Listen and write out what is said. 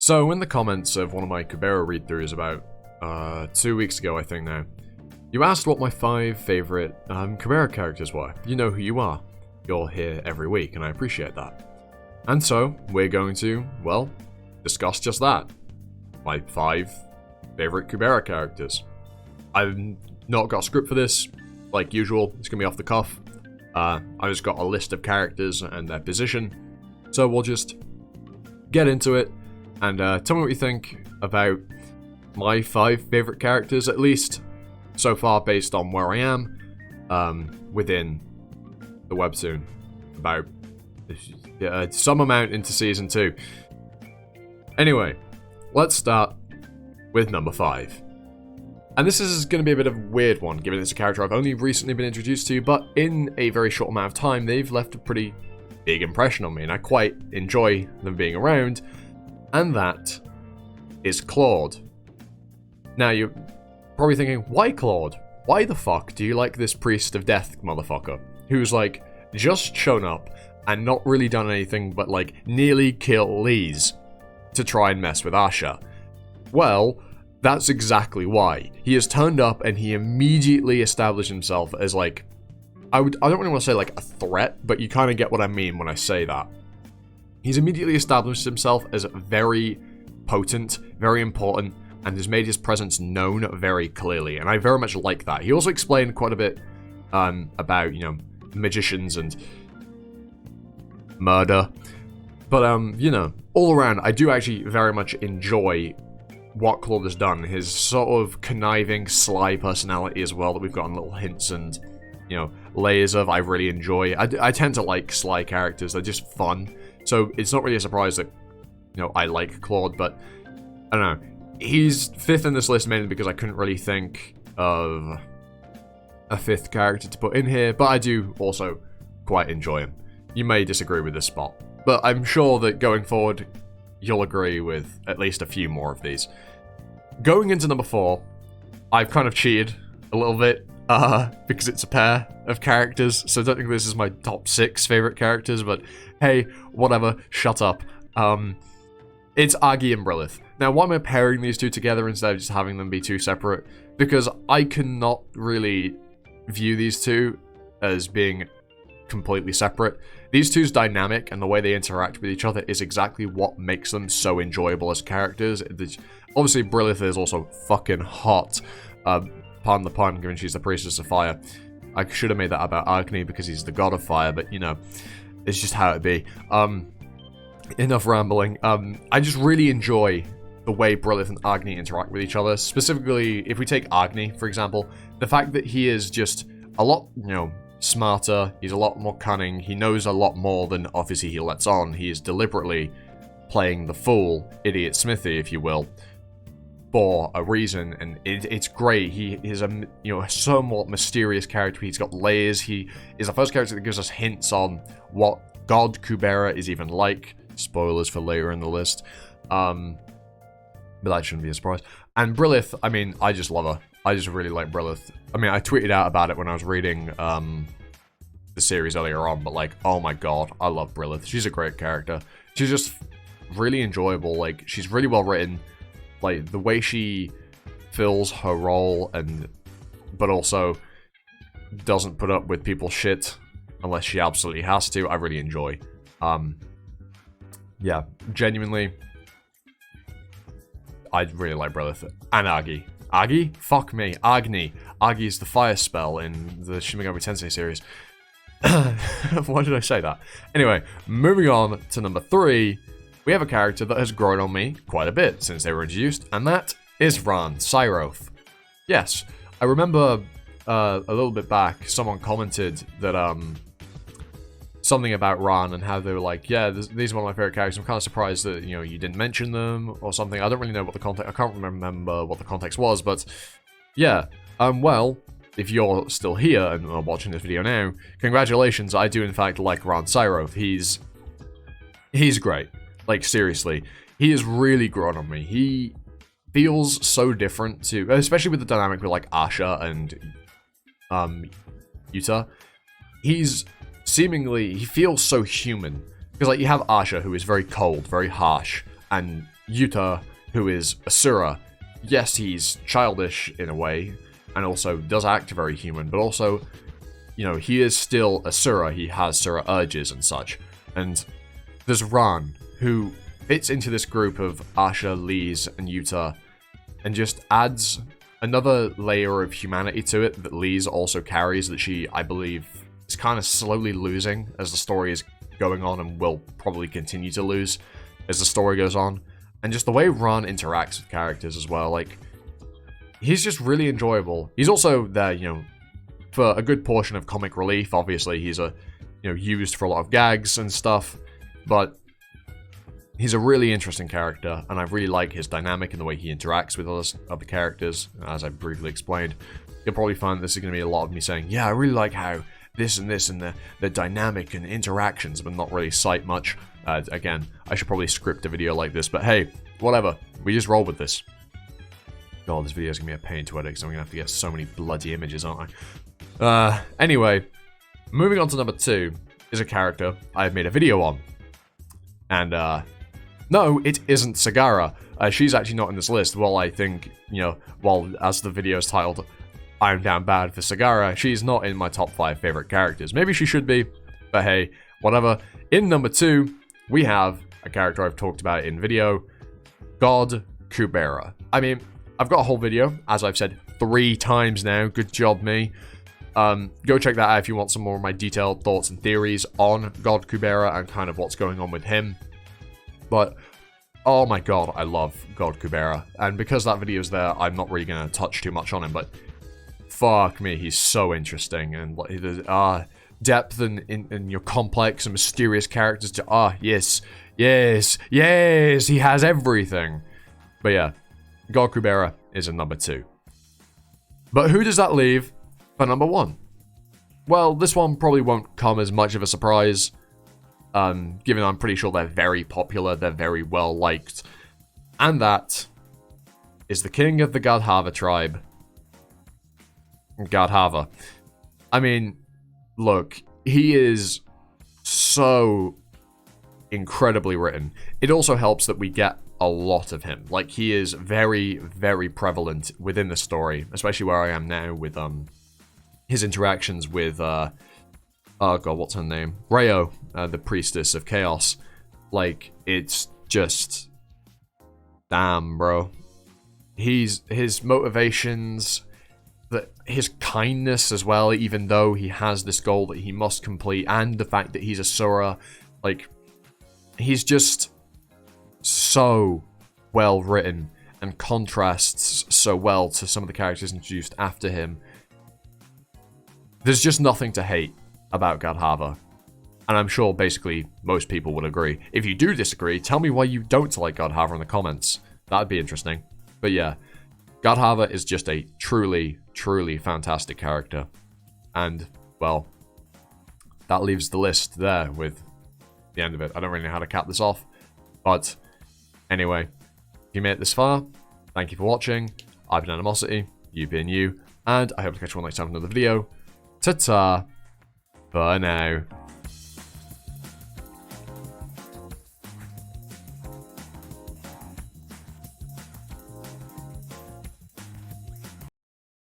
So in the comments of one of my Kubera read-throughs about 2 weeks ago, I think now, you asked what my 5 favorite Kubera characters were. You know who you are. You're here every week, and I appreciate that. And so, we're going to, well, discuss just that. My 5 favorite Kubera characters. I've not got a script for this. Like usual, it's going to be off the cuff. I just got a list of characters and their position. So we'll just get into it, and tell me what you think about my 5 favorite characters, at least so far based on where I am within the webtoon. About some amount into Season 2. Anyway, let's start with number 5. And this is going to be a bit of a weird one, given it's a character I've only recently been introduced to, but in a very short amount of time, they've left a pretty big impression on me, and I quite enjoy them being around, and that is Claude. Now, you're probably thinking, why Claude? Why the fuck do you like this priest of death motherfucker, who's, like, just shown up and not really done anything but, like, nearly kill Lise to try and mess with Asha? Well, that's exactly why. He has turned up and he immediately established himself as, like, I don't really want to say, like, a threat, but you kind of get what I mean when I say that. He's immediately established himself as very potent, very important, and has made his presence known very clearly, and I very much like that. He also explained quite a bit about, you know, magicians and murder, but, you know, all around, I do actually very much enjoy what Claude has done. His sort of conniving, sly personality as well that we've gotten little hints and, you know, layers of, I really enjoy. I tend to like sly characters. They're just fun. So it's not really a surprise that, you know, I like Claude, but I don't know. He's 5th in this list mainly because I couldn't really think of a 5th character to put in here, but I do also quite enjoy him. You may disagree with this spot, but I'm sure that going forward, you'll agree with at least a few more of these. Going into number 4, I've kind of cheated a little bit, because it's a pair of characters, so I don't think this is my top 6 favorite characters, but hey, whatever, shut up. It's Augie and Brilith. Now, why am I pairing these two together instead of just having them be 2 separate? Because I cannot really view these two as being completely separate. These two's dynamic and the way they interact with each other is exactly what makes them so enjoyable as characters. Obviously, Brilith is also fucking hot. Pardon the pun, given she's the priestess of fire. I should have made that about Augie because he's the god of fire, but, you know, it's just how it be. Enough rambling. I just really enjoy the way Brilith and Augie interact with each other. Specifically, if we take Augie, for example, the fact that he is just a lot, you know, smarter, he's a lot more cunning, he knows a lot more than obviously he lets on. He is deliberately playing the fool, idiot Smithy, if you will, for a reason, and it's great. He is a, you know, a somewhat mysterious character. He's got layers. He is the first character that gives us hints on what God Kubera is even like. Spoilers for later in the list. But that shouldn't be a surprise. And Brilith, I mean, I just love her. I just really like Brilith. I mean, I tweeted out about it when I was reading the series earlier on, but, like, oh my god, I love Brilith. She's a great character. She's just really enjoyable. Like, she's really well written. Like, the way she fills her role, but also doesn't put up with people's shit unless she absolutely has to, I really enjoy. Yeah, genuinely, I really like Brilith. And Augie. Augie? Fuck me. Agni. Augie's the fire spell in the Shin Megami Tensei series. Why did I say that? Anyway, moving on to number 3, we have a character that has grown on me quite a bit since they were introduced, and that is Ran Syroth. Yes, I remember a little bit back, someone commented that something about Ran and how they were like, yeah, these are one of my favorite characters. I'm kind of surprised that, you know, you didn't mention them or something. I don't really know what the context, I can't remember what the context was, but yeah, well, if you're still here and are watching this video now, congratulations, I do in fact like Ran Syroth. He's great. Like, seriously, he has really grown on me. He feels so different to, especially with the dynamic with, like, Asha and Yuta. He's seemingly, he feels so human. Because, like, you have Asha, who is very cold, very harsh, And Yuta, who is Asura, yes, he's childish in a way, and also does act very human, but also, you know, he is still Asura. He has Asura urges and such. And there's Ran, who fits into this group of Asha, Lise, and Yuta, and just adds another layer of humanity to it that Lise also carries, that she, I believe, is kind of slowly losing as the story is going on, and will probably continue to lose as the story goes on. And just the way Ran interacts with characters as well, like, he's just really enjoyable. He's also there, you know, for a good portion of comic relief. Obviously, he's used for a lot of gags and stuff, but he's a really interesting character, and I really like his dynamic and the way he interacts with other characters, as I briefly explained. You'll probably find this is going to be a lot of me saying, yeah, I really like how this and the dynamic and interactions, but not really cite much. Again, I should probably script a video like this, but hey, whatever. We just roll with this. God, this video is going to be a pain to edit, because I'm going to have to get so many bloody images, aren't I? Anyway, moving on to number 2 is a character I've made a video on. And, no, it isn't Sagara. She's actually not in this list. Well, I think, you know, well, as the video is titled, I'm down bad for Sagara, she's not in my top 5 favorite characters. Maybe she should be, but hey, whatever. In number 2, we have a character I've talked about in video, God Kubera. I mean, I've got a whole video, as I've said 3 times now. Good job, me. Go check that out if you want some more of my detailed thoughts and theories on God Kubera and kind of what's going on with him. But, oh my god, I love God Kubera. And because that video's there, I'm not really going to touch too much on him, but fuck me, he's so interesting. And depth and your complex and mysterious characters to, yes, he has everything. But yeah, God Kubera is a number 2. But who does that leave for number 1? Well, this one probably won't come as much of a surprise, given I'm pretty sure they're very popular, they're very well liked, and that is the king of the Godhava tribe, Godhava. I mean, look, he is so incredibly written. It also helps that we get a lot of him. Like, he is very, very prevalent within the story, especially where I am now with his interactions with oh god, what's her name? Rayo, the priestess of chaos. Like, it's just, damn, bro. His motivations, his kindness as well, even though he has this goal that he must complete, and the fact that he's a Sura, like, he's just so well written and contrasts so well to some of the characters introduced after him. There's just nothing to hate about Godhava, and I'm sure basically most people would agree. If you do disagree, tell me why you don't like Godhava in the comments. That'd be interesting. But yeah, Godhava is just a truly, truly fantastic character. And, well, that leaves the list there with the end of it. I don't really know how to cap this off. But, anyway, if you made it this far, thank you for watching. I've been Animosity, you've been you, and I hope to catch you all next time for another video. Ta-ta, for now.